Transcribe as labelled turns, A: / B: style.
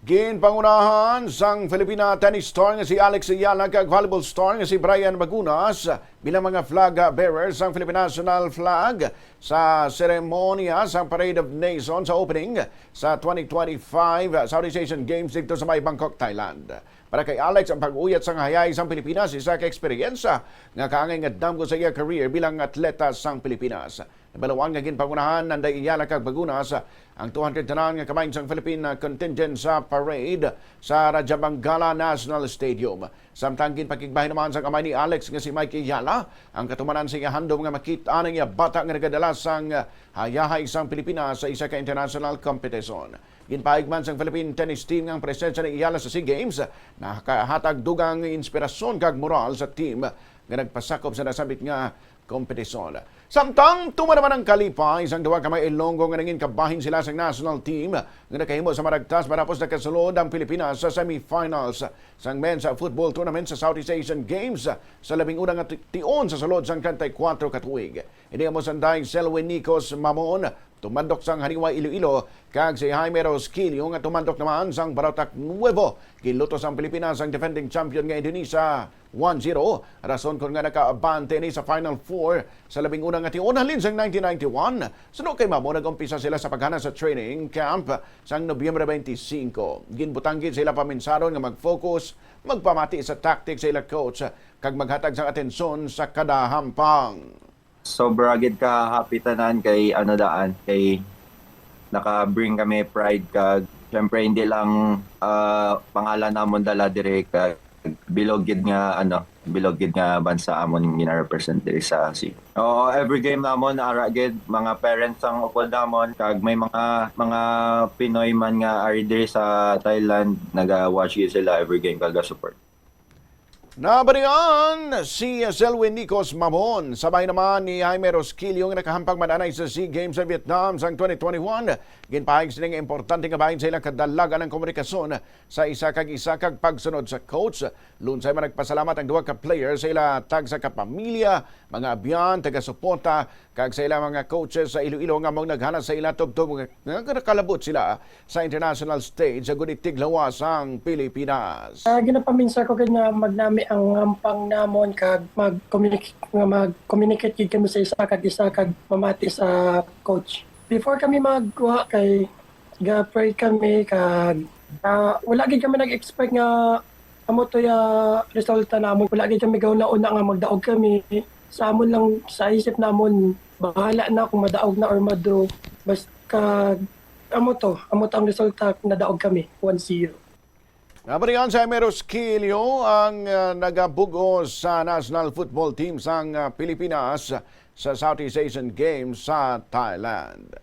A: Ginpangunahan sang Filipina tennis star nga si Eala kag volleyball star nga si Bryan Bagunas bilang mga flag bearers sang Philippine National Flag sa seremonya sa Parade of Nations sa opening sa 2025 Southeast Asian Games dito sa may Bangkok, Thailand. Para kay Alex, ang pag-uyat sang hayay sang Pilipinas isa ka eksperyensya nga kaangay nga damgo sa iya career bilang atleta sang Pilipinas. Nabalawang nga ginpangunahan ng Eala kag Bagunas ang 200 tanan nga kamay sang Philippine contingent sa parade sa Rajabangala National Stadium. Samtang ginpakigbahin naman sa kamay ni Alex nga si Eala ang katumanan sa handom nga makita ng bata nga nagadala sang hayahay sang Pilipinas sa isa ka international competition. Ginpaigman sang Philippine tennis team nga presensya ni Eala sa SEA Games nakahatag dugang inspirasyon kag moral sa team nga nagpasakop sa nasabit nga kompetisyon. Samtang tumanaman ang kalipay, isang duwa kamay Ilonggo nga nangin kabahin sila sa national team nga nakahimo sa maragtas matapos nakasulod ang Pilipinas sa semifinals sang men's football tournament sa Southeast Asian Games sa labing unang tion sa sulod sang 34 katuig. Ini mo sanday Selwyn Nicos Mamon tumandok sang Haniwa Iloilo kag si Jaime Rosquillo nga tumandok naman sang Barotac Nuevo. Gilutos ang Pilipinas ang defending champion nga Indonesia 1-0. Rason kung nga nakaabante ni sa Final Four sa labing unang ation halin sang 1991. Sunod kay Mamo, nag-umpisa sila sa paghana sa training camp sang Nobyembre 25. Ginbutanggit sila paminsaron nga mag-focus, magpamati sa tactics sa ila coach kag maghatag sang atensyon sa kada hampang.
B: Sobra gid ka happy tanan kay kay naka-bring kami pride kag syempre hindi lang pangalan namon dala dire kag bilog gid nga bansa amon gina-represent diri sa SEA. Oo, every game namon ara gid mga parents ang upod namon kag may mga Pinoy man nga ari diri sa Thailand naga-watch gid sila every game kag support.
A: Nabarian si Selwyn Nicos Mamon. Sabay naman ni Jaime Rosquillo nga nakahampang madanay sa SEA Games sa Vietnam sa 2021. Ginpahig sila nga importante nga bahin sa ilang kadalagan ng komunikasyon sa isa kag pagsunod sa coach. Lunsay man nagpasalamat ang duwa ka players sa ila tag sa kapamilya, mga abyan, taga-suporta, kag sa ila mga coaches sa Iloilo nga mong naghana sa ila tugtog nga nakalabot sila sa international stage sa gunit tiglawas ang Pilipinas.
C: Ginapaminsa ko kanya magnami ang ampang namon kag mag-communicate gid kami sa isa kag mamati sa coach. Before kami magkuha kay ga-pray kami kag wala gid kami nag-expect nga amo to ya resulta namon. Wala gid kami gawna-una nga magdaog kami. Sa amon lang sa isip namon bahala na kung madaog na or madraw. Basta amo to ang resulta na daog kami 1-0.
A: Nabarihan sa Jaime Rosquillo ang nagabugos sa national football team sang Pilipinas sa Southeast Asian Games sa Thailand.